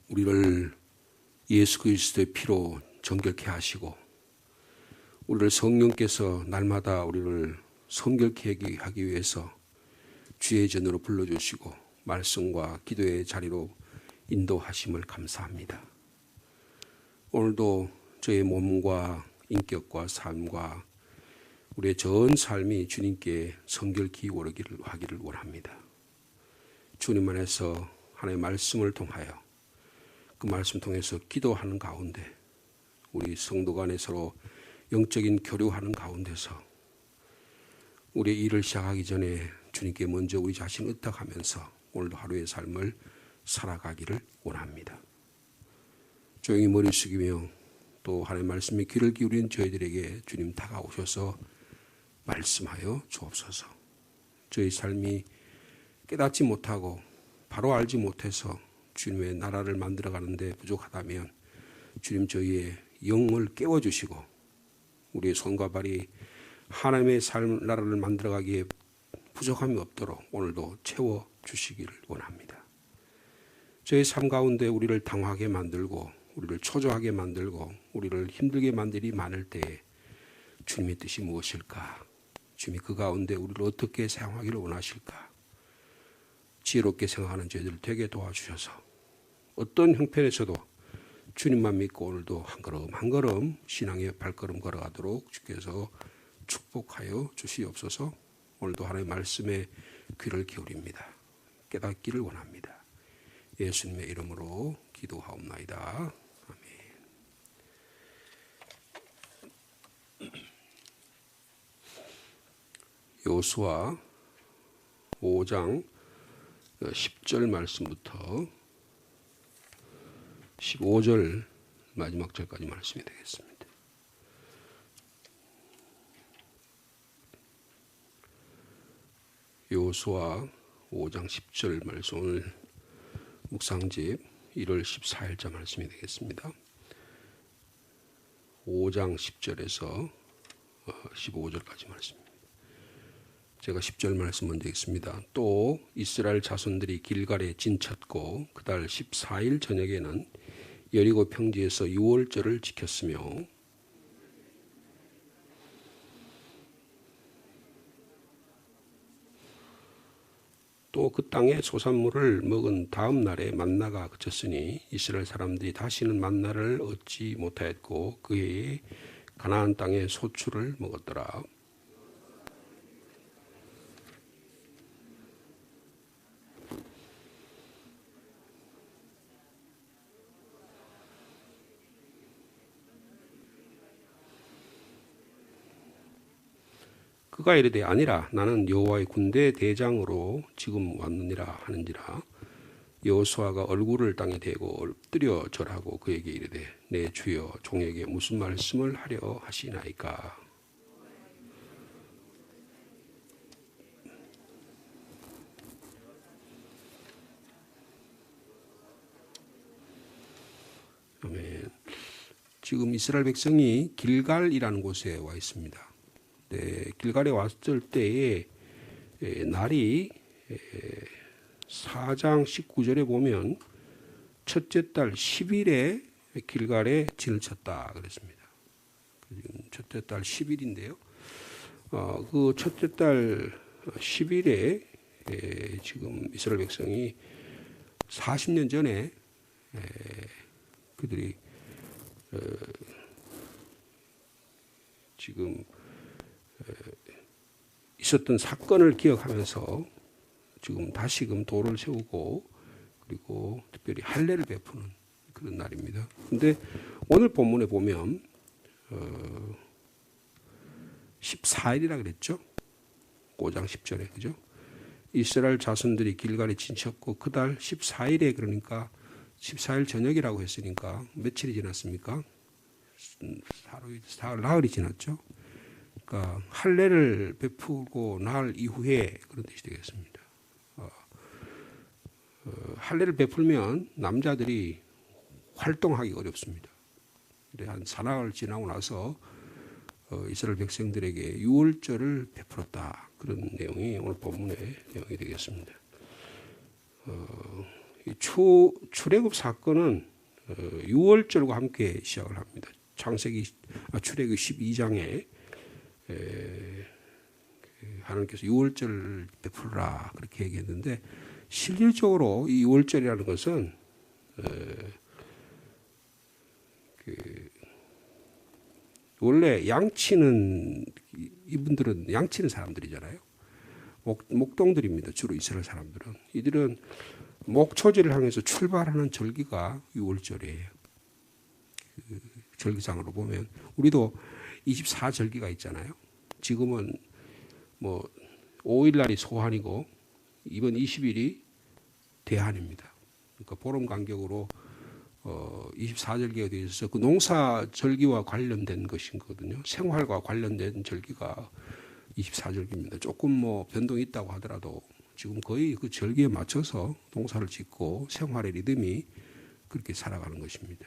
우리를 예수 그리스도의 피로 정결케 하시고 우리를 성령께서 날마다 우리를 성결케 하기 위해서 주의 전으로 불러주시고 말씀과 기도의 자리로 인도하심을 감사합니다. 오늘도 저의 몸과 인격과 삶과 우리의 전 삶이 주님께 성결케 하기를 원합니다. 주님 안에서 하나님의 말씀을 통하여 그 말씀 통해서 기도하는 가운데 우리 성도 간에 서로 영적인 교류하는 가운데서 우리의 일을 시작하기 전에 주님께 먼저 우리 자신을 의탁하면서 오늘도 하루의 삶을 살아가기를 원합니다. 조용히 머리 숙이며 또 하나님의 말씀에 귀를 기울인 저희들에게 주님 다가오셔서 말씀하여 주옵소서. 저희 삶이 깨닫지 못하고 바로 알지 못해서 주님의 나라를 만들어가는데 부족하다면 주님 저희의 영을 깨워주시고 우리의 손과 발이 하나님의 삶 나라를 만들어가기에 부족함이 없도록 오늘도 채워주시기를 원합니다. 저희 삶 가운데 우리를 당하게 만들고 우리를 초조하게 만들고 우리를 힘들게 만들 일이 많을 때에 주님의 뜻이 무엇일까? 주님이 그 가운데 우리를 어떻게 사용하기를 원하실까? 지혜롭게 생각하는 저희들을 되게 도와주셔서 어떤 형편에서도 주님만 믿고 오늘도 한 걸음 한 걸음 신앙의 발걸음 걸어가도록 주께서 축복하여 주시옵소서. 오늘도 하나님의 말씀에 귀를 기울입니다. 깨닫기를 원합니다. 예수님의 이름으로 기도하옵나이다. 아멘. 여호수아 5장 10절 말씀부터 15절 마지막 절까지 말씀이 되겠습니다. 여호수아 5장 10절 말씀 오늘 묵상집 1월 14일자 말씀이 되겠습니다. 5장 10절에서 15절까지 말씀입니다. 제가 10절 말씀 먼저 읽습니다. 또 이스라엘 자손들이 길갈에 진쳤고 그달 14일 저녁에는 여리고 평지에서 유월절을 지켰으며 또 그 땅의 소산물을 먹은 다음 날에 만나가 그쳤으니 이스라엘 사람들이 다시는 만나를 얻지 못하였고 그 해에 가나안 땅의 소출을 먹었더라. 그가 이르되 아니라 나는 여호와의 군대 대장으로 지금 왔느니라 하는지라. 여호수아가 얼굴을 땅에 대고 엎드려 절하고 그에게 이르되 내 주여 종에게 무슨 말씀을 하려 하시나이까. 아멘. 지금 이스라엘 백성이 길갈이라는 곳에 와 있습니다. 네, 길갈에 왔을 때에 날이 4장 19절에 보면 첫째 달 10일에 길갈에 진을 쳤다 그랬습니다. 첫째 달 10일인데요. 그 첫째 달 10일에 지금 이스라엘 백성이 40년 전에 그들이 지금 있었던 사건을 기억하면서 지금 다시금 도를 세우고 그리고 특별히 할례를 베푸는 그런 날입니다. 그런데 오늘 본문에 보면 14일이라 그랬죠. 5장 10절에 그죠? 이스라엘 자손들이 길갈에 진쳤고 그달 14일에 그러니까 14일 저녁이라고 했으니까 며칠이 지났습니까? 나흘이 지났죠. 그러니까 할례를 베푸고 나흘 이후에 그런 뜻이 되겠습니다. 할례를 베풀면 남자들이 활동하기 어렵습니다. 한 사나흘 지나고 나서 이스라엘 백성들에게 유월절을 베풀었다. 그런 내용이 오늘 본문의 내용이 되겠습니다. 출애굽 사건은 6월절과 함께 시작을 합니다. 출애굽 12장에 하나님께서 6월절 베풀라 그렇게 얘기했는데, 실질적으로 이 6월절이라는 것은 원래 양치는, 이분들은 양치는 사람들이잖아요. 목동들입니다. 주로 이스라엘 사람들은. 이들은 목초지를 향해서 출발하는 절기가 6월절이에요. 절기상으로 보면 우리도 24절기가 있잖아요. 지금은 뭐 5일날이 소환이고 이번 20일이 대한입니다. 그러니까 보름 간격으로 24절기가 되어 있어서 그 농사 절기와 관련된 것이거든요. 생활과 관련된 절기가 24절기입니다. 조금 뭐 변동이 있다고 하더라도 지금 거의 그 절기에 맞춰서 농사를 짓고 생활의 리듬이 그렇게 살아가는 것입니다.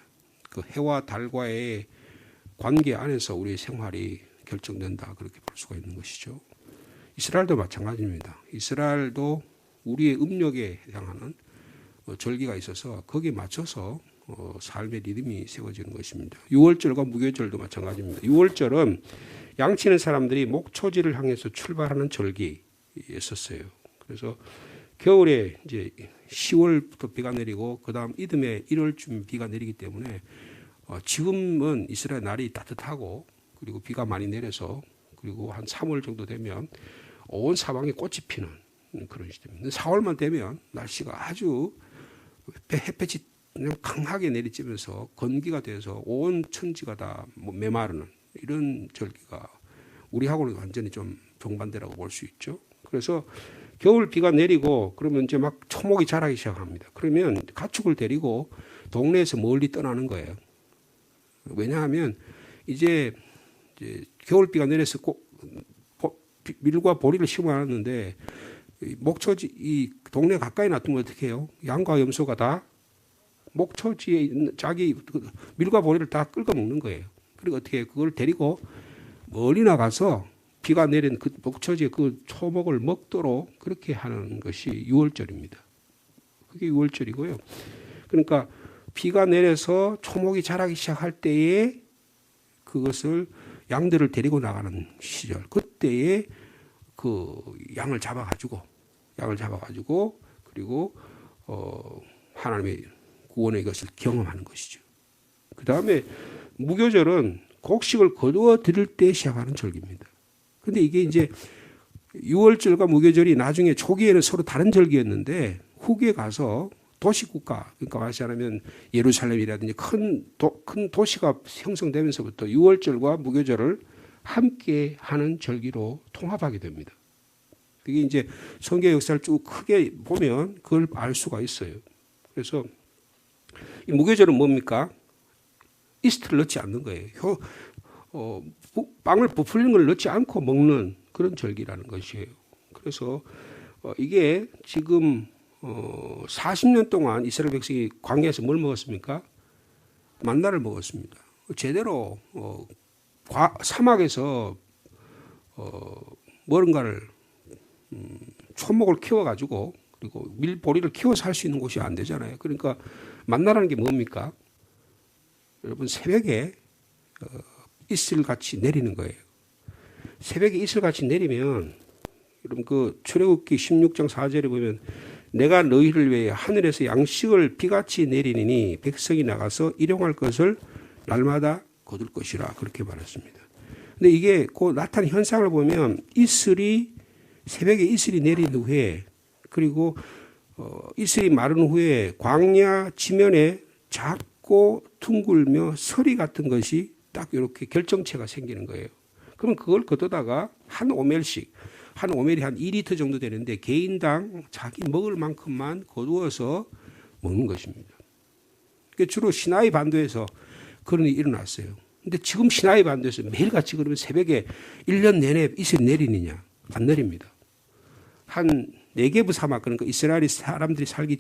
그 해와 달과의 관계 안에서 우리의 생활이 결정된다, 그렇게 볼 수가 있는 것이죠. 이스라엘도 마찬가지입니다. 이스라엘도 우리의 음력에 해당하는 절기가 있어서 거기에 맞춰서 삶의 리듬이 세워지는 것입니다. 6월절과 무교절도 마찬가지입니다. 6월절은 양치는 사람들이 목초지를 향해서 출발하는 절기였었어요. 그래서 겨울에 이제 10월부터 비가 내리고 그 다음 이듬해 1월쯤 비가 내리기 때문에 지금은 이스라엘 날이 따뜻하고 그리고 비가 많이 내려서 그리고 한 3월 정도 되면 온 사방에 꽃이 피는 그런 시점입니다. 4월만 되면 날씨가 아주 햇볕이 강하게 내리쬐면서 건기가 돼서 온 천지가 다 메마르는 이런 절기가 우리하고는 완전히 좀 정반대라고 볼 수 있죠. 그래서 겨울 비가 내리고 그러면 이제 막 초목이 자라기 시작합니다. 그러면 가축을 데리고 동네에서 멀리 떠나는 거예요. 왜냐하면 이제 겨울 비가 내려서 밀과 보리를 심어놨는데 목초지 이 동네 가까이 놔두면 어떻게 해요? 양과 염소가 다 목초지에 있는 자기 밀과 보리를 다 긁어 먹는 거예요. 그리고 어떻게 해요? 그걸 데리고 멀리 나가서 비가 내린 그 목초지의 그 초목을 먹도록 그렇게 하는 것이 6월절입니다. 그게 6월절이고요. 그러니까 비가 내려서 초목이 자라기 시작할 때에 그것을 양들을 데리고 나가는 시절, 그때에 그 양을 잡아가지고 그리고 하나님의 구원의 것을 경험하는 것이죠. 그 다음에 무교절은 곡식을 거두어 드릴 때 시작하는 절기입니다. 근데 이게 이제 6월절과 무교절이 나중에 초기에는 서로 다른 절기였는데 후기에 가서 도시국가, 그러니까 말하자면 예루살렘이라든지 큰 도시가 형성되면서부터 6월절과 무교절을 함께 하는 절기로 통합하게 됩니다. 그게 이제 성경 역사를 쭉 크게 보면 그걸 알 수가 있어요. 그래서 이 무교절은 뭡니까? 이스트를 넣지 않는 거예요. 빵을 부풀리는 걸 넣지 않고 먹는 그런 절기라는 것이에요. 그래서 이게 지금 40년 동안 이스라엘 백성이 광야에서 뭘 먹었습니까? 만나를 먹었습니다. 제대로 사막에서 뭔가를 초목을 키워가지고 그리고 밀보리를 키워서 할 수 있는 곳이 안 되잖아요. 그러니까 만나라는 게 뭡니까? 여러분 새벽에 이슬같이 내리는 거예요. 새벽에 이슬같이 내리면 여러분 그 출애굽기 16장 4절에 보면 내가 너희를 위해 하늘에서 양식을 비같이 내리니 백성이 나가서 일용할 것을 날마다 거둘 것이라 그렇게 말했습니다. 근데 이게 그 나타난 현상을 보면 새벽에 이슬이 내린 후에 그리고 이슬이 마른 후에 광야 지면에 작고 둥글며 서리 같은 것이 딱 이렇게 결정체가 생기는 거예요. 그러면 그걸 걷어다가 한 오멜씩 한 오멜이 한 2리터 정도 되는데 개인당 자기 먹을 만큼만 거두어서 먹는 것입니다. 주로 시나이 반도에서 그런 일이 일어났어요. 근데 지금 시나이 반도에서 매일같이 그러면 새벽에 1년 내내 이슬이 내리느냐? 안 내립니다. 한 네게브 사막, 그러니까 이스라엘 사람들이 살기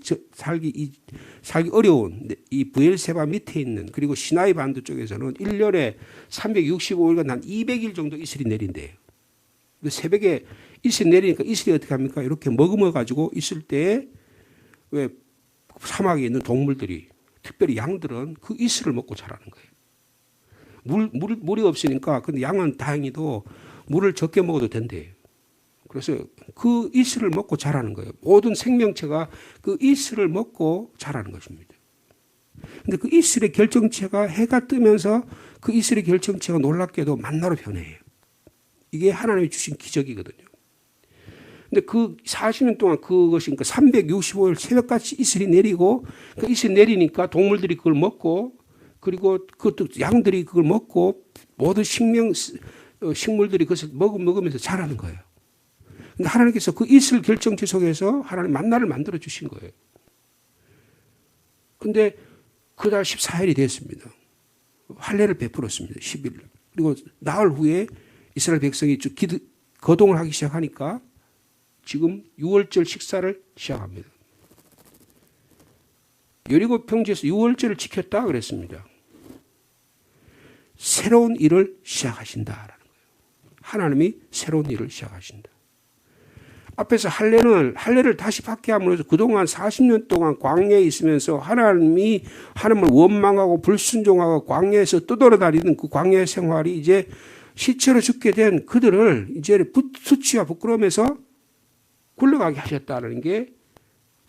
어려운 이 브엘세바 밑에 있는 그리고 시나이 반도 쪽에서는 1년에 365일간 한 200일 정도 이슬이 내린대요. 근데 새벽에 이슬이 내리니까 이슬이 어떻게 합니까? 이렇게 머금어 가지고 있을 때 왜 사막에 있는 동물들이, 특별히 양들은 그 이슬을 먹고 자라는 거예요. 물이 없으니까, 근데 양은 다행히도 물을 적게 먹어도 된대요. 그래서 그 이슬을 먹고 자라는 거예요. 모든 생명체가 그 이슬을 먹고 자라는 것입니다. 근데 그 이슬의 결정체가 해가 뜨면서 그 이슬의 결정체가 놀랍게도 만나로 변해요. 이게 하나님이 주신 기적이거든요. 근데 그 40년 동안 그것이, 그러니까 365일 새벽같이 이슬이 내리고, 그 이슬이 내리니까 동물들이 그걸 먹고, 그리고 그것도 양들이 그걸 먹고, 모든 식물들이 그것을 먹으면서 자라는 거예요. 근데 하나님께서 그 이슬 결정체 속에서 하나님 만나를 만들어 주신 거예요. 근데 그달 14일이 됐습니다. 할례를 베풀었습니다. 10일. 그리고 나흘 후에 이스라엘 백성이 거동을 하기 시작하니까 지금 6월절 식사를 시작합니다. 여리고 평지에서 6월절을 지켰다 그랬습니다. 새로운 일을 시작하신다라는 거예요. 하나님이 새로운 일을 시작하신다. 앞에서 할례를 다시 받게 함으로써 그동안 40년 동안 광야에 있으면서 하나님을 원망하고 불순종하고 광야에서 떠돌아다니는 그 광야의 생활이 이제 시체로 죽게 된 그들을 이제 수치와 부끄러움에서 굴러가게 하셨다는 게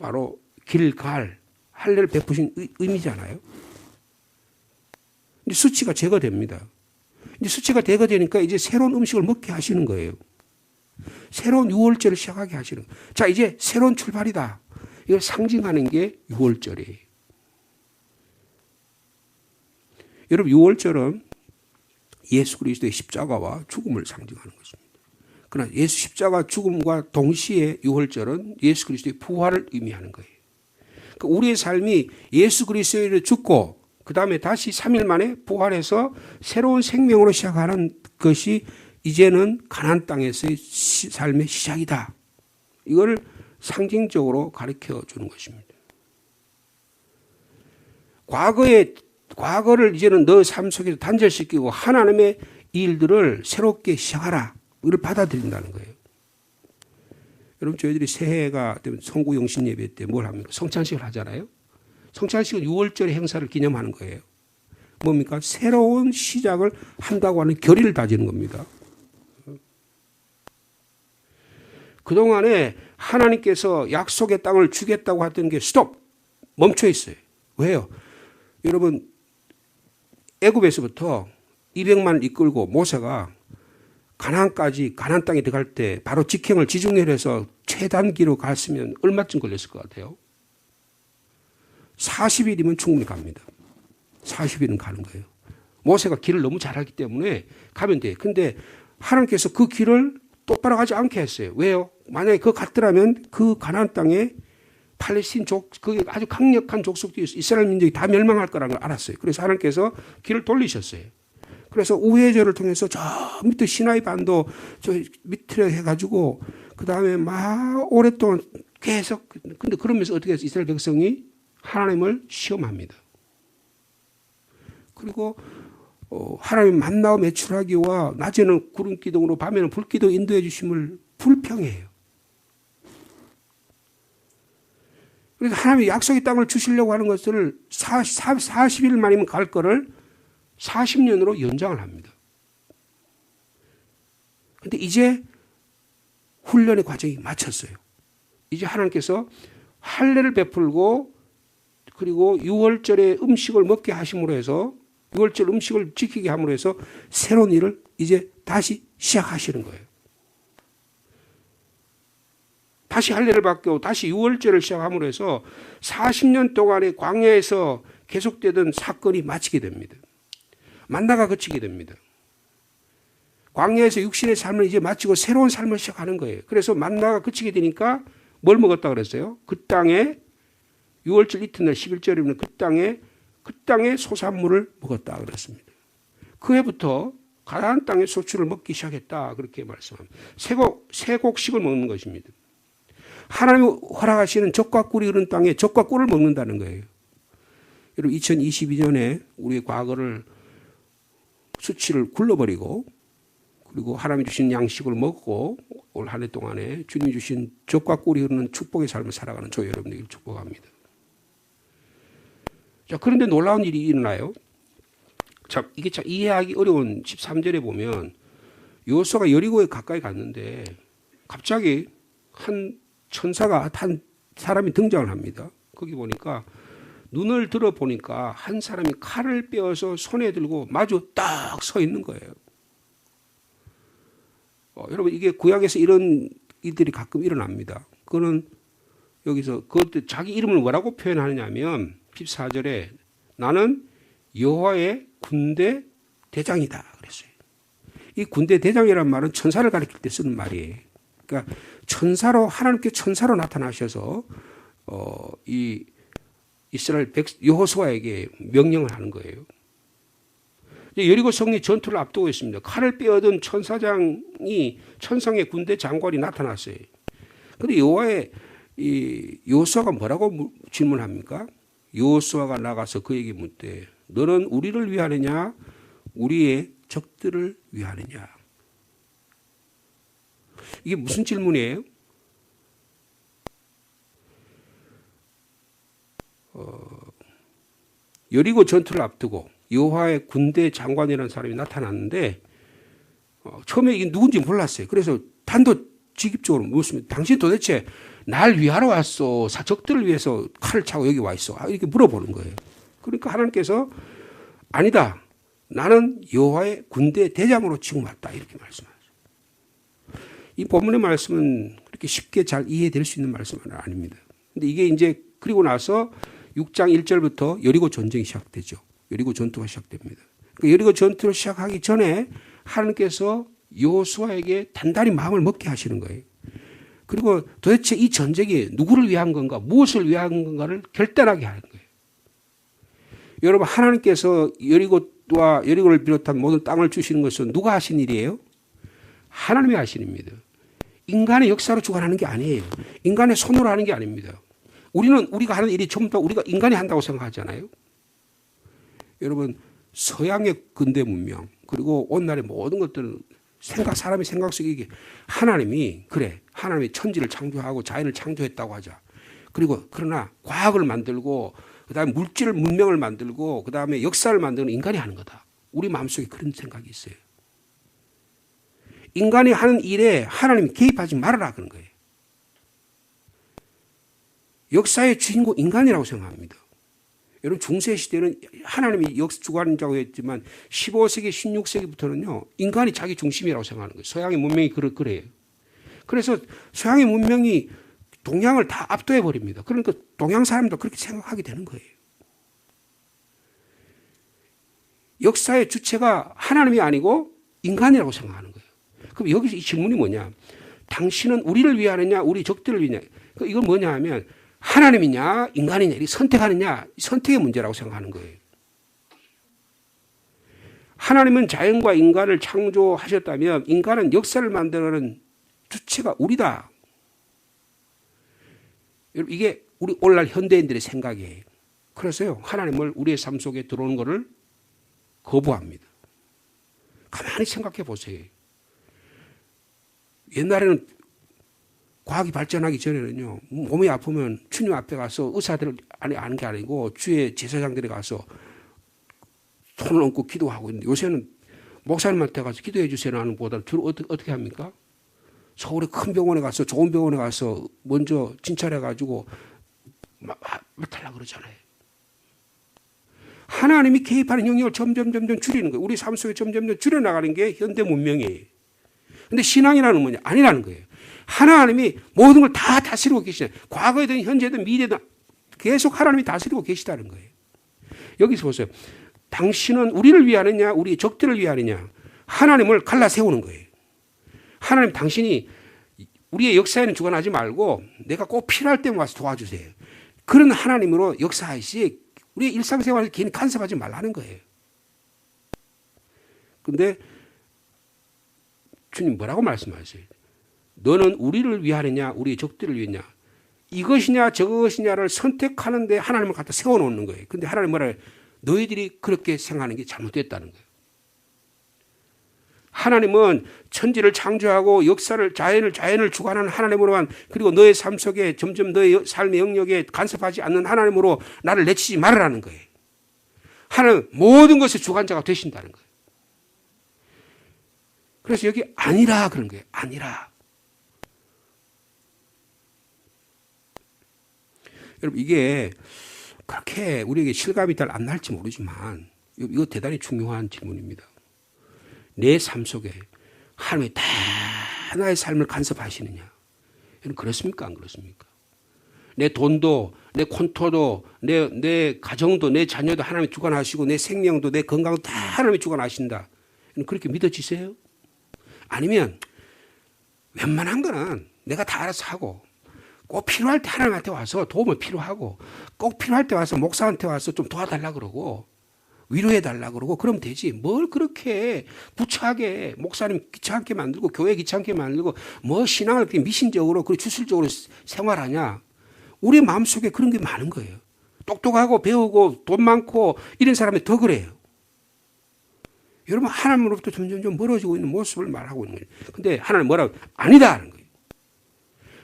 바로 길갈, 할례를 베푸신 의미잖아요. 이제 수치가 제거됩니다. 이제 수치가 제거되니까 이제 새로운 음식을 먹게 하시는 거예요. 새로운 6월절을 시작하게 하시는 거예요. 자, 이제 새로운 출발이다. 이걸 상징하는 게 6월절이에요. 여러분, 6월절은 예수 그리스도의 십자가와 죽음을 상징하는 것입니다. 그러나 예수 십자가 죽음과 동시에 6월절은 예수 그리스도의 부활을 의미하는 거예요. 그러니까 우리의 삶이 예수 그리스도를 죽고 그 다음에 다시 3일 만에 부활해서 새로운 생명으로 시작하는 것이 이제는 가나안 땅에서의 삶의 시작이다. 이걸 상징적으로 가르쳐 주는 것입니다. 과거를 이제는 너 삶 속에서 단절시키고 하나님의 일들을 새롭게 시작하라. 이걸 받아들인다는 거예요. 여러분, 저희들이 새해가 되면 성구영신 예배 때 뭘 합니까? 성찬식을 하잖아요. 성찬식은 6월절의 행사를 기념하는 거예요. 뭡니까? 새로운 시작을 한다고 하는 결의를 다지는 겁니다. 그동안에 하나님께서 약속의 땅을 주겠다고 했던 게 스톱! 멈춰 있어요. 왜요? 여러분, 애굽에서부터 200만을 이끌고 모세가 가나안까지, 가나안 땅에 들어갈 때 바로 직행을 지중해에서 최단기로 갔으면 얼마쯤 걸렸을 것 같아요? 40일이면 충분히 갑니다. 40일은 가는 거예요. 모세가 길을 너무 잘 알기 때문에 가면 돼요. 근데 하나님께서 그 길을 똑바로 가지 않게 했어요. 왜요? 만약에 그거 갔더라면 그 가나안 땅에 팔레스틴 그게 아주 강력한 족속들이 이스라엘 민족이 다 멸망할 거라는 걸 알았어요. 그래서 하나님께서 길을 돌리셨어요. 그래서 우회절을 통해서 저 밑에 시나이 반도 저 밑으로 해가지고 그 다음에 막 오랫동안 계속 근데 그러면서 어떻게 해서 이스라엘 백성이 하나님을 시험합니다. 그리고 하나님 만나고 매출하기와 낮에는 구름 기둥으로 밤에는 불 기둥 인도해 주심을 불평해요. 그래서 하나님이 약속의 땅을 주시려고 하는 것을 40일 만이면 갈 거를 40년으로 연장을 합니다. 그런데 이제 훈련의 과정이 마쳤어요. 이제 하나님께서 할례를 베풀고 그리고 6월절에 음식을 먹게 하심으로 해서 6월절 음식을 지키게 함으로 해서 새로운 일을 이제 다시 시작하시는 거예요. 다시 할례를 받고 다시 6월절을 시작함으로 해서 40년 동안의 광야에서 계속되던 사건이 마치게 됩니다. 만나가 그치게 됩니다. 광야에서 육신의 삶을 이제 마치고 새로운 삶을 시작하는 거예요. 그래서 만나가 그치게 되니까 뭘 먹었다 그랬어요? 그 땅에 6월절 이튿날 11절이면 그 땅에 소산물을 먹었다 그랬습니다. 그 해부터 가나안 땅의 소출을 먹기 시작했다 그렇게 말씀합니다. 세곡식을 먹는 것입니다. 하나님이 허락하시는 젖과 꿀이 흐르는 땅에 젖과 꿀을 먹는다는 거예요. 여러분 2022년에 우리의 과거를 수치를 굴러버리고 그리고 하나님이 주신 양식을 먹고 올 한 해 동안에 주님 주신 젖과 꿀이 흐르는 축복의 삶을 살아가는 저 여러분들을 축복합니다. 자, 그런데 놀라운 일이 일어나요. 자, 이게 참 이해하기 어려운 13절에 보면 여호수아가 여리고에 가까이 갔는데 갑자기 한 천사가 한 사람이 등장을 합니다. 거기 보니까 눈을 들어 보니까 한 사람이 칼을 빼어서 손에 들고 마주 딱 서 있는 거예요. 여러분 이게 구약에서 이런 일들이 가끔 일어납니다. 그거는 여기서 그것도 자기 이름을 뭐라고 표현하느냐면 14절에 나는 여호와의 군대 대장이다 그랬어요. 이 군대 대장이라는 말은 천사를 가리킬 때 쓰는 말이에요. 그러니까 천사로 하나님께 천사로 나타나셔서 이 이스라엘 여호수아에게 명령을 하는 거예요. 여리고 성리 전투를 앞두고 있습니다. 칼을 빼어든 천상의 군대 장관이 나타났어요. 그런데 여호수아가 뭐라고 질문합니까? 여호수아가 나가서 그에게 묻되 너는 우리를 위하느냐 우리의 적들을 위하느냐. 이게 무슨 질문이에요? 여리고 전투를 앞두고 여호와의 군대 장관이라는 사람이 나타났는데 처음에 이게 누군지 몰랐어요. 그래서 단도직입적으로 묻습니다. 당신 도대체 날 위하러 왔어? 적들을 위해서 칼을 차고 여기 와 있어? 이렇게 물어보는 거예요. 그러니까 하나님께서 아니다. 나는 여호와의 군대 대장으로 지금 왔다. 이렇게 말씀하죠. 이 본문의 말씀은 그렇게 쉽게 잘 이해될 수 있는 말씀은 아닙니다. 근데 이게 이제 그리고 나서 6장 1절부터 여리고 전쟁이 시작되죠. 여리고 전투가 시작됩니다. 그러니까 여리고 전투를 시작하기 전에 하나님께서 여호수아에게 단단히 마음을 먹게 하시는 거예요. 그리고 도대체 이 전쟁이 누구를 위한 건가, 무엇을 위한 건가를 결단하게 하는 거예요. 여러분 하나님께서 여리고와 여리고를 비롯한 모든 땅을 주시는 것은 누가 하신 일이에요? 하나님이 하신 일입니다. 인간의 역사로 주관하는 게 아니에요. 인간의 손으로 하는 게 아닙니다. 우리가 하는 일이 전부 다 우리가 인간이 한다고 생각하잖아요. 여러분 서양의 근대 문명 그리고 오늘날의 모든 것들은 사람의 생각 속에 이게 하나님이 천지를 창조하고 자연을 창조했다고 하자. 그리고 그러나 과학을 만들고 그다음에 문명을 만들고 그다음에 역사를 만드는 인간이 하는 거다. 우리 마음속에 그런 생각이 있어요. 인간이 하는 일에 하나님이 개입하지 말아라 그런 거예요. 역사의 주인공 인간이라고 생각합니다. 여러분 중세 시대는 하나님이 주관자고 했지만 15세기, 16세기부터는요 인간이 자기 중심이라고 생각하는 거예요. 서양의 문명이 그래요. 그래서 서양의 문명이 동양을 다 압도해 버립니다. 그러니까 동양 사람도 그렇게 생각하게 되는 거예요. 역사의 주체가 하나님이 아니고 인간이라고 생각하는 거예요. 그럼 여기서 이 질문이 뭐냐? 당신은 우리를 위하느냐, 우리 적들을 위하느냐? 이건 뭐냐 하면 하나님이냐, 인간이냐, 이 선택하느냐, 선택의 문제라고 생각하는 거예요. 하나님은 자연과 인간을 창조하셨다면 인간은 역사를 만드는 주체가 우리다. 여러분, 이게 우리 오늘날 현대인들의 생각이에요. 그래서요, 하나님을 우리의 삶 속에 들어오는 것을 거부합니다. 가만히 생각해 보세요. 옛날에는 과학이 발전하기 전에는요, 몸이 아프면 주님 앞에 가서 의사들을 아는 게 아니고 주의 제사장들이 가서 손을 얹고 기도하고 있는데 요새는 목사님한테 가서 기도해 주세요라는 보다 주로 어떻게 합니까? 서울의 큰 병원에 가서 좋은 병원에 가서 먼저 진찰해가지고 맡으려고 그러잖아요. 하나님이 개입하는 영역을 점점 줄이는 거예요. 우리 삶 속에 점점 줄여나가는 게 현대 문명이에요. 근데 신앙이라는 뭐냐? 아니라는 거예요. 하나님이 모든 걸 다 다스리고 계시네. 과거에든 현재든 미래든 계속 하나님이 다스리고 계시다는 거예요. 여기서 보세요. 당신은 우리를 위하느냐 우리 적들을 위하느냐 하나님을 갈라 세우는 거예요. 하나님 당신이 우리의 역사에는 주관하지 말고 내가 꼭 필요할 때만 와서 도와주세요. 그런 하나님으로 역사하시 우리의 일상생활을 괜히 간섭하지 말라는 거예요. 그런데 주님 뭐라고 말씀하세요? 너는 우리를 위하느냐 우리의 적들을 위하느냐 이것이냐 저것이냐를 선택하는데 하나님을 갖다 세워놓는 거예요. 그런데 하나님 뭐라 해요? 너희들이 그렇게 생각하는 게 잘못됐다는 거예요. 하나님은 천지를 창조하고 역사를 자연을 주관하는 하나님으로만 그리고 너의 삶 속에 점점 너의 삶의 영역에 간섭하지 않는 하나님으로 나를 내치지 말으라는 거예요. 하나님 모든 것의 주관자가 되신다는 거예요. 그래서 여기 아니라 그런 거예요. 아니라. 여러분 이게 그렇게 우리에게 실감이 잘 안 날지 모르지만 이거 대단히 중요한 질문입니다. 내 삶 속에 하나님이 다 나의 삶을 간섭하시느냐? 여러분 그렇습니까? 안 그렇습니까? 내 돈도, 내 콘토도, 내 가정도, 내 자녀도 하나님이 주관하시고 내 생명도, 내 건강도 다 하나님이 주관하신다. 그렇게 믿어지세요? 아니면 웬만한 거는 내가 다 알아서 하고 꼭 필요할 때 하나님한테 와서 도움을 필요하고 꼭 필요할 때 와서 목사한테 와서 좀 도와달라 그러고 위로해달라 그러고 그러면 되지. 뭘 그렇게 부차하게 목사님 귀찮게 만들고 교회 귀찮게 만들고 뭐 신앙을 그렇게 미신적으로 그리고 주술적으로 생활하냐. 우리 마음속에 그런 게 많은 거예요. 똑똑하고 배우고 돈 많고 이런 사람이 더 그래요. 여러분 하나님으로부터 점점 멀어지고 있는 모습을 말하고 있는 거예요. 근데 하나님 뭐라고? 아니다 하는 거예요.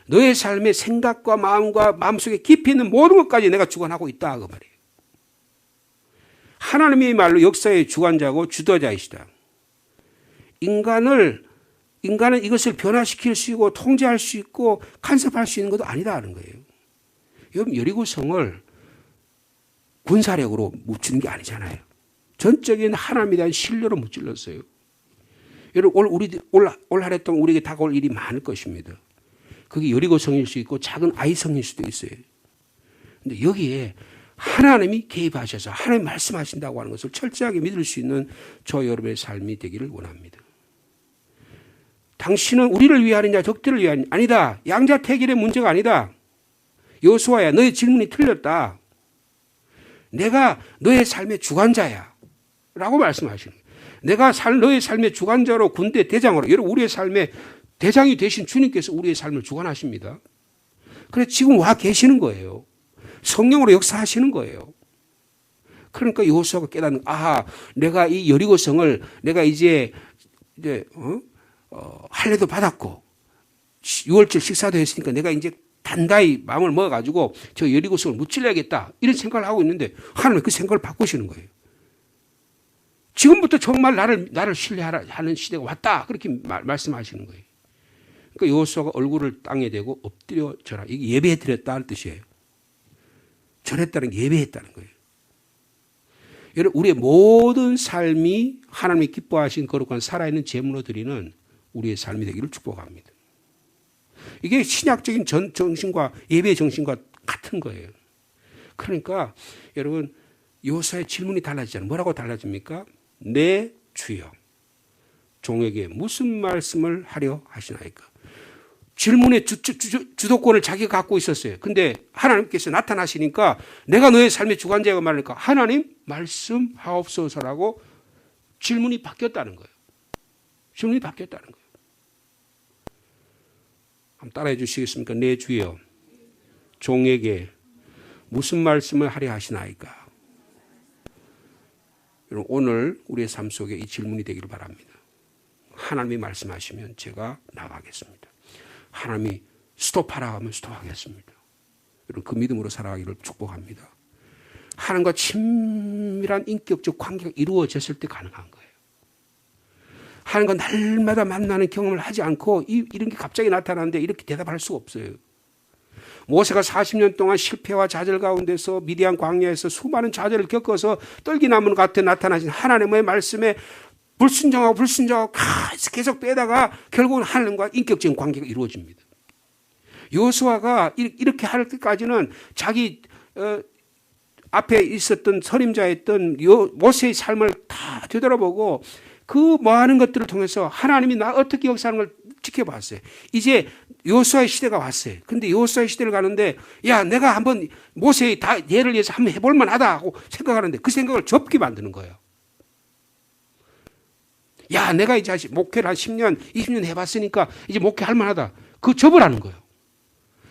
너의 삶의 생각과 마음과 마음속에 깊이 있는 모든 것까지 내가 주관하고 있다 그 말이에요. 하나님이 말로 역사의 주관자고 주도자이시다. 인간은 이것을 변화시킬 수 있고 통제할 수 있고 간섭할 수 있는 것도 아니다 하는 거예요. 여러분 여리고성을 군사력으로 묻히는 게 아니잖아요. 전적인 하나님에 대한 신뢰로 무찔렀어요. 여러분 올 한 해 동안 우리에게 다가올 일이 많을 것입니다. 그게 여리고성일 수 있고 작은 아이성일 수도 있어요. 근데 여기에 하나님이 개입하셔서 하나님 말씀하신다고 하는 것을 철저하게 믿을 수 있는 저 여러분의 삶이 되기를 원합니다. 당신은 우리를 위하느냐 적들을 위하느냐 아니다. 양자택일의 문제가 아니다. 여호수아야 너의 질문이 틀렸다. 내가 너의 삶의 주관자야 라고 말씀하시는 거예요. 내가 너의 삶의 주관자로 군대 대장으로 여러분 우리의 삶의 대장이 되신 주님께서 우리의 삶을 주관하십니다. 그래서 지금 와 계시는 거예요. 성령으로 역사하시는 거예요. 그러니까 여호수아가 깨닫는 내가 이 여리고성을 내가 이제 할례도 받았고 6월절 식사도 했으니까 내가 이제 단단히 마음을 먹어가지고 저 여리고성을 무찔러야겠다 이런 생각을 하고 있는데 하나님은 그 생각을 바꾸시는 거예요. 지금부터 정말 나를 신뢰하는 시대가 왔다 그렇게 말씀하시는 거예요. 그러니까 여호수아가 얼굴을 땅에 대고 엎드려 절하. 이게 예배해 드렸다는 뜻이에요. 절했다는 게 예배했다는 거예요. 여러분 우리의 모든 삶이 하나님이 기뻐하신 거룩한 살아있는 제물로 드리는 우리의 삶이 되기를 축복합니다. 이게 신약적인 정신과 예배의 정신과 같은 거예요. 그러니까 여러분 여호수아의 질문이 달라지잖아요. 뭐라고 달라집니까? 내 주여 종에게 무슨 말씀을 하려 하시나이까? 질문의 주도권을 자기가 갖고 있었어요. 근데 하나님께서 나타나시니까 내가 너의 삶의 주관자가 말하니까 하나님 말씀하옵소서라고 질문이 바뀌었다는 거예요. 질문이 바뀌었다는 거예요. 한번 따라해 주시겠습니까? 내 주여 종에게 무슨 말씀을 하려 하시나이까? 여러분 오늘 우리의 삶 속에 이 질문이 되기를 바랍니다. 하나님이 말씀하시면 제가 나가겠습니다. 하나님이 스톱하라 하면 스톱하겠습니다. 여러분 그 믿음으로 살아가기를 축복합니다. 하나님과 친밀한 인격적 관계가 이루어졌을 때 가능한 거예요. 하나님과 날마다 만나는 경험을 하지 않고 이런 게 갑자기 나타나는데 이렇게 대답할 수가 없어요. 모세가 40년 동안 실패와 좌절 가운데서 미디안 광야에서 수많은 좌절을 겪어서 떨기나무 같은 나타나신 하나님의 말씀에 불순종하고 계속 빼다가 결국은 하나님과 인격적인 관계가 이루어집니다. 여호수아가 이렇게 할 때까지는 자기 앞에 있었던 선임자였던 모세의 삶을 다 되돌아보고 그 많은 것들을 통해서 하나님이 나 어떻게 역사하는 걸 지켜봤어요. 이제 여호수아의 시대가 왔어요. 근데 여호수아의 시대를 가는데 내가 한번 모세의 예를 위해서 한번 해볼 만하다 고 생각하는데 그 생각을 접게 만드는 거예요. 내가 이제 목회를 한 10년, 20년 해봤으니까 이제 목회할 만하다. 그거 접으라는 거예요.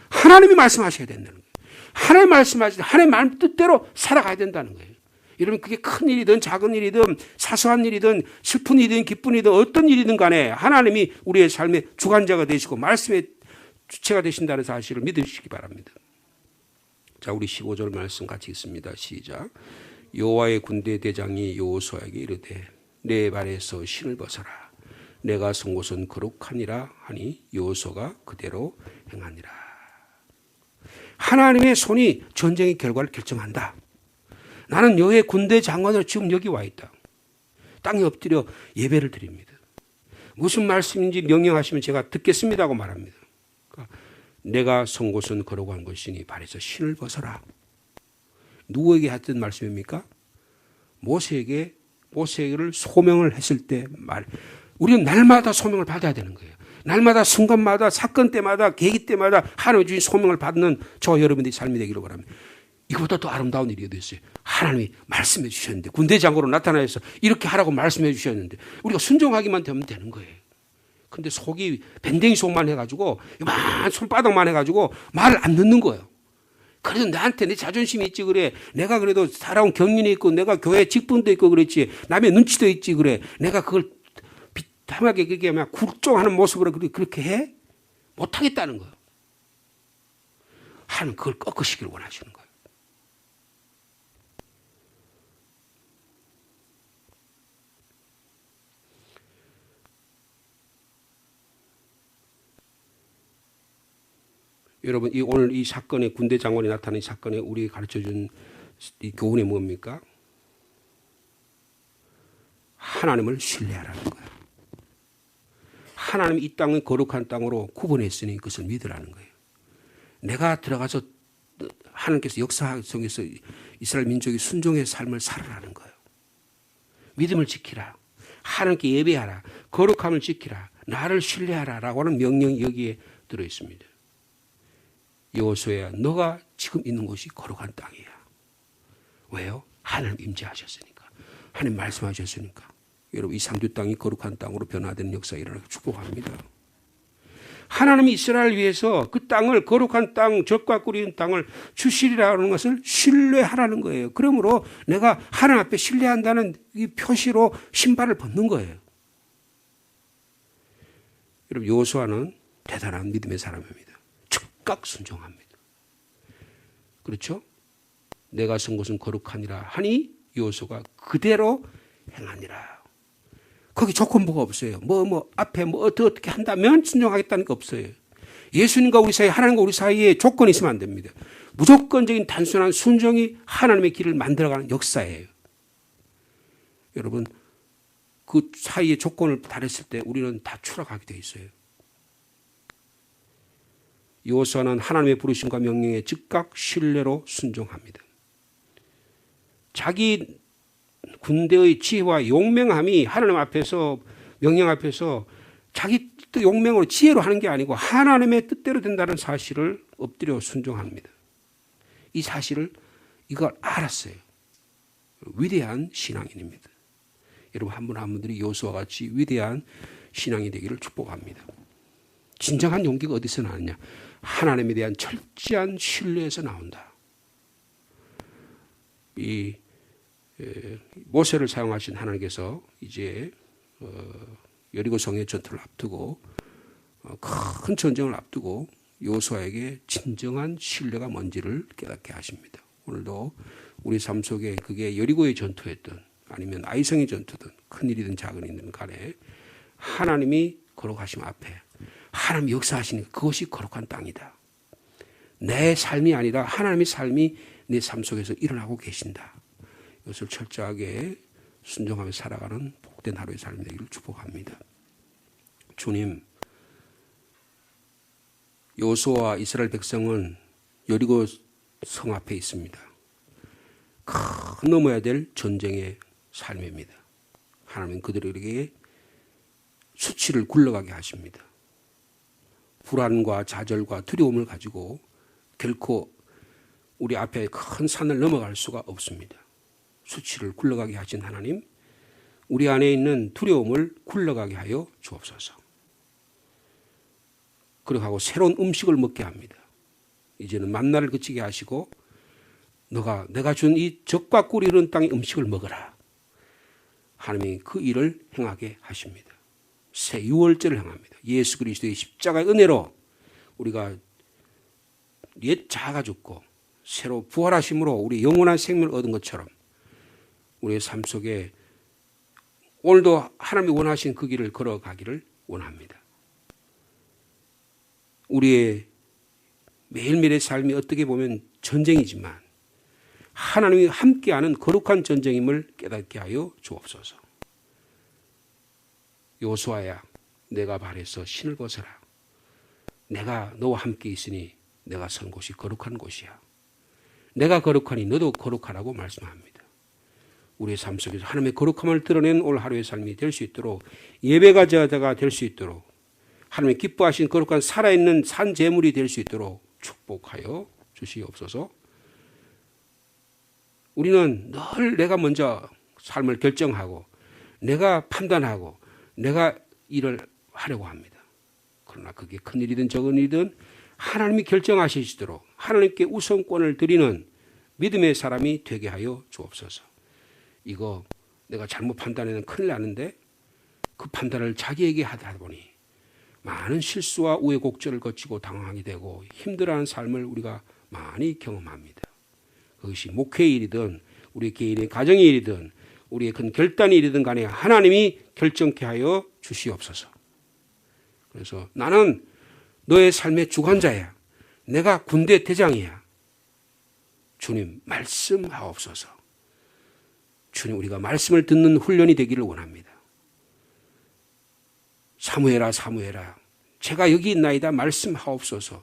하나님이 말씀하셔야 된다는 거예요. 하나님 말씀하실 때 하나님 말 뜻대로 살아가야 된다는 거예요. 여러분 그게 큰 일이든 작은 일이든 사소한 일이든 슬픈 일이든 기쁜 일이든 어떤 일이든 간에 하나님이 우리의 삶의 주관자가 되시고 말씀의 주체가 되신다는 사실을 믿으시기 바랍니다. 자, 우리 15절 말씀 같이 읽습니다. 시작. 여호와의 군대 대장이 여호수아에게 이르되 내 발에서 신을 벗어라. 내가 선 곳은 거룩하니라 하니 여호수아가 그대로 행하니라. 하나님의 손이 전쟁의 결과를 결정한다. 나는 여호와의 군대 장관으로 지금 여기 와 있다. 땅에 엎드려 예배를 드립니다. 무슨 말씀인지 명령하시면 제가 듣겠습니다 하고 말합니다. 그러니까 내가 선 곳은 거룩한 것이니 발에서 신을 벗어라. 누구에게 했던 말씀입니까? 모세에게를 소명을 했을 때 말. 우리는 날마다 소명을 받아야 되는 거예요. 날마다 순간마다 사건 때마다 계기 때마다 하나님의 주신 소명을 받는 저 여러분들의 삶이 되기를 바랍니다. 이것보다 더 아름다운 일이 어디 있어요? 하나님이 말씀해 주셨는데 군대 장군으로 나타나서 이렇게 하라고 말씀해 주셨는데 우리가 순종하기만 되면 되는 거예요. 근데 속이 밴댕이 속만 해가지고 이만 손바닥만 해가지고 말을 안 듣는 거예요. 그래도 나한테 내 자존심이 있지 그래. 내가 그래도 살아온 경륜이 있고 내가 교회 직분도 있고 그랬지. 남의 눈치도 있지 그래. 내가 그걸 비참하게 그렇게 막 굴종하는 모습으로 그렇게 해? 못하겠다는 거예요. 하나님 그걸 꺾으시길 원하시는 거예요. 여러분, 오늘 이 사건에 군대 장관이 나타난 이 사건에 우리에게 가르쳐준 이 교훈이 뭡니까? 하나님을 신뢰하라는 거예요. 하나님이 이 땅을 거룩한 땅으로 구분했으니 그것을 믿으라는 거예요. 내가 들어가서 하나님께서 역사 속에서 이스라엘 민족이 순종의 삶을 살아라는 거예요. 믿음을 지키라. 하나님께 예배하라. 거룩함을 지키라. 나를 신뢰하라라고 하는 명령이 여기에 들어있습니다. 여호수아야, 너가 지금 있는 곳이 거룩한 땅이야. 왜요? 하나님 임재하셨으니까. 하나님 말씀하셨으니까. 여러분, 이 상주 땅이 거룩한 땅으로 변화되는 역사가 일어나고 축복합니다. 하나님이 이스라엘 위해서 그 땅을 거룩한 땅, 젖과 꿀이 있는 땅을 주시리라는 것을 신뢰하라는 거예요. 그러므로 내가 하나님 앞에 신뢰한다는 이 표시로 신발을 벗는 거예요. 여러분, 여호수아는 대단한 믿음의 사람입니다. 즉각 순종합니다. 그렇죠? 내가 선 곳은 거룩하니라 하니 여호수아가 그대로 행하니라. 거기 조건부가 없어요. 앞에 어떻게 한다면 순종하겠다는 게 없어요. 예수님과 우리 사이에, 하나님과 우리 사이에 조건이 있으면 안 됩니다. 무조건적인 단순한 순종이 하나님의 길을 만들어가는 역사예요. 여러분, 그 사이에 조건을 달했을 때 우리는 다 추락하게 돼 있어요. 여호수아는 하나님의 부르심과 명령에 즉각 신뢰로 순종합니다. 자기 군대의 지혜와 용맹함이 하나님 앞에서, 명령 앞에서 자기 용맹으로 지혜로 하는 게 아니고 하나님의 뜻대로 된다는 사실을 엎드려 순종합니다. 이 사실을 이걸 알았어요. 위대한 신앙인입니다. 여러분, 한 분 한 분들이 여호수아와 같이 위대한 신앙이 되기를 축복합니다. 진정한 용기가 어디서 나느냐? 하나님에 대한 철저한 신뢰에서 나온다. 이 모세를 사용하신 하나님께서 이제 여리고성의 전투를 앞두고 큰 전쟁을 앞두고 여호수아에게 진정한 신뢰가 뭔지를 깨닫게 하십니다. 오늘도 우리 삶 속에 그게 여리고의 전투였든 아니면 아이성의 전투든 큰일이든 작은 일이든 간에 하나님이 거룩하심 앞에 하나님이 역사하시니까 그것이 거룩한 땅이다. 내 삶이 아니라 하나님의 삶이 내 삶 속에서 일어나고 계신다. 이것을 철저하게 순종하며 살아가는 복된 하루의 삶이 되기를 축복합니다. 주님, 여호수아와 이스라엘 백성은 여리고 성 앞에 있습니다. 큰 넘어야 될 전쟁의 삶입니다. 하나님은 그들에게 수치를 굴러가게 하십니다. 불안과 좌절과 두려움을 가지고 결코 우리 앞에 큰 산을 넘어갈 수가 없습니다. 수치를 굴러가게 하신 하나님, 우리 안에 있는 두려움을 굴러가게 하여 주옵소서. 그리고 하고 새로운 음식을 먹게 합니다. 이제는 만나를 그치게 하시고 내가 준 이 젖과 꿀이 흐르는 땅의 음식을 먹어라. 하나님이 그 일을 행하게 하십니다. 새 유월절을 행합니다. 예수 그리스도의 십자가의 은혜로 우리가 옛 자아가 죽고 새로 부활하심으로 우리 영원한 생명을 얻은 것처럼 우리의 삶 속에 오늘도 하나님이 원하신 그 길을 걸어가기를 원합니다. 우리의 매일매일의 삶이 어떻게 보면 전쟁이지만 하나님이 함께하는 거룩한 전쟁임을 깨닫게 하여 주옵소서. 여호수아야, 내가 발에서 신을 벗어라. 내가 너와 함께 있으니 내가 선 곳이 거룩한 곳이야. 내가 거룩하니 너도 거룩하라고 말씀합니다. 우리의 삶 속에서 하나님의 거룩함을 드러낸 올 하루의 삶이 될 수 있도록, 예배가 제자가 될 수 있도록, 하나님의 기뻐하신 거룩한 살아있는 산 제물이 될 수 있도록 축복하여 주시옵소서. 우리는 늘 내가 먼저 삶을 결정하고 내가 판단하고 내가 일을 하려고 합니다. 그러나 그게 큰 일이든 적은 일이든 하나님이 결정하시도록 하나님께 우선권을 드리는 믿음의 사람이 되게 하여 주옵소서. 이거 내가 잘못 판단하면 큰일 나는데 그 판단을 자기에게 하다 보니 많은 실수와 우여곡절을 거치고 당황하게 되고 힘들어하는 삶을 우리가 많이 경험합니다. 그것이 목회의 일이든 우리 개인의 가정의 일이든 우리의 큰 결단의 일이든 간에 하나님이 결정케 하여 주시옵소서. 그래서 나는 너의 삶의 주관자야. 내가 군대 대장이야. 주님 말씀하옵소서. 주님, 우리가 말씀을 듣는 훈련이 되기를 원합니다. 사무엘아 사무엘아, 제가 여기 있나이다 말씀하옵소서.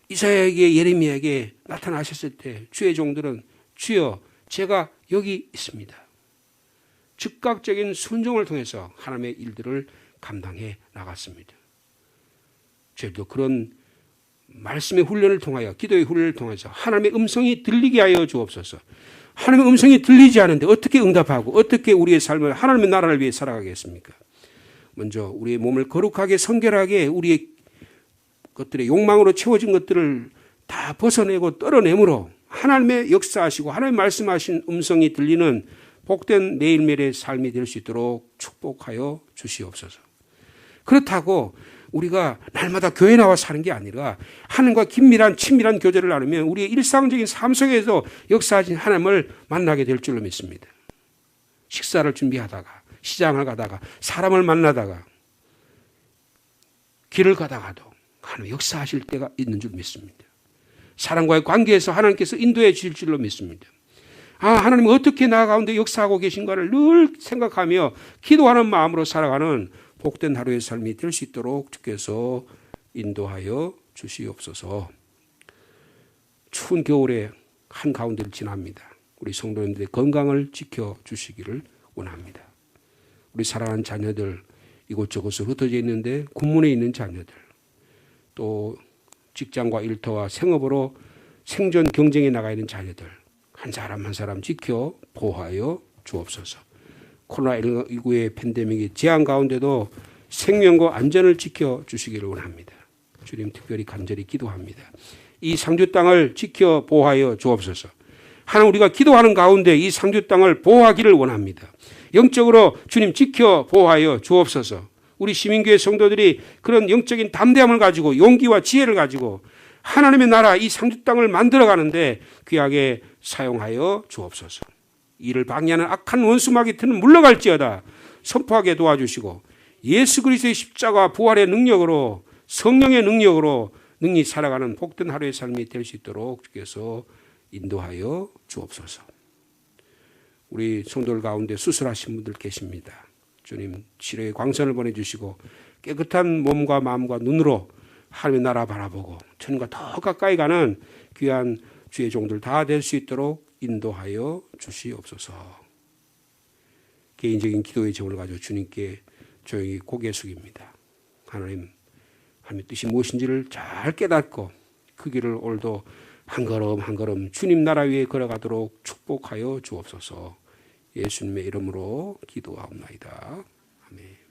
이사야에게 예레미야에게 나타나셨을 때 주의 종들은 주여 제가 여기 있습니다. 즉각적인 순종을 통해서 하나님의 일들을 감당해 나갔습니다. 저희도 그런 말씀의 훈련을 통하여, 기도의 훈련을 통해서 하나님의 음성이 들리게 하여 주옵소서. 하나님의 음성이 들리지 않는데 어떻게 응답하고 어떻게 우리의 삶을 하나님의 나라를 위해 살아가겠습니까? 먼저 우리의 몸을 거룩하게 성결하게 우리의 것들의 욕망으로 채워진 것들을 다 벗어내고 떨어내므로 하나님의 역사하시고 하나님 말씀하신 음성이 들리는 복된 매일매일의 삶이 될 수 있도록 축복하여 주시옵소서. 그렇다고 우리가 날마다 교회 나와 사는 게 아니라 하나님과 긴밀한 친밀한 교제를 나누면 우리의 일상적인 삶 속에서 역사하신 하나님을 만나게 될 줄로 믿습니다. 식사를 준비하다가 시장을 가다가 사람을 만나다가 길을 가다가도 하나님 역사하실 때가 있는 줄 믿습니다. 사람과의 관계에서 하나님께서 인도해 주실 줄로 믿습니다. 하나님 어떻게 나 가운데 역사하고 계신가를 늘 생각하며 기도하는 마음으로 살아가는 복된 하루의 삶이 될 수 있도록 주께서 인도하여 주시옵소서. 추운 겨울에 한가운데를 지납니다. 우리 성도님들의 건강을 지켜주시기를 원합니다. 우리 사랑하는 자녀들, 이곳저곳으로 흩어져 있는데 군문에 있는 자녀들, 또 직장과 일터와 생업으로 생존 경쟁에 나가 있는 자녀들, 한 사람 한 사람 지켜 보호하여 주옵소서. 코로나19의 팬데믹의 재앙 가운데도 생명과 안전을 지켜주시기를 원합니다. 주님 특별히 간절히 기도합니다. 이 상주 땅을 지켜 보호하여 주옵소서. 하나님, 우리가 기도하는 가운데 이 상주 땅을 보호하기를 원합니다. 영적으로 주님 지켜 보호하여 주옵소서. 우리 시민교회 성도들이 그런 영적인 담대함을 가지고 용기와 지혜를 가지고 하나님의 나라 이 상주 땅을 만들어가는데 귀하게 사용하여 주옵소서. 이를 방해하는 악한 원수마귀들은 물러갈지어다 선포하게 도와주시고 예수 그리스도의 십자가 부활의 능력으로 성령의 능력으로 능히 살아가는 복된 하루의 삶이 될 수 있도록 주께서 인도하여 주옵소서. 우리 성도들 가운데 수술하신 분들 계십니다. 주님 치료의 광선을 보내주시고 깨끗한 몸과 마음과 눈으로 하나님의 나라 바라보고 천국과 더 가까이 가는 귀한 주의 종들 다 될 수 있도록 인도하여 주시옵소서. 개인적인 기도의 제목을 가지고 주님께 조용히 고개 숙입니다. 하나님의 뜻이 무엇인지를 잘 깨닫고 그 길을 오늘도 한 걸음 한 걸음 주님 나라 위에 걸어가도록 축복하여 주옵소서. 예수님의 이름으로 기도하옵나이다. 아멘.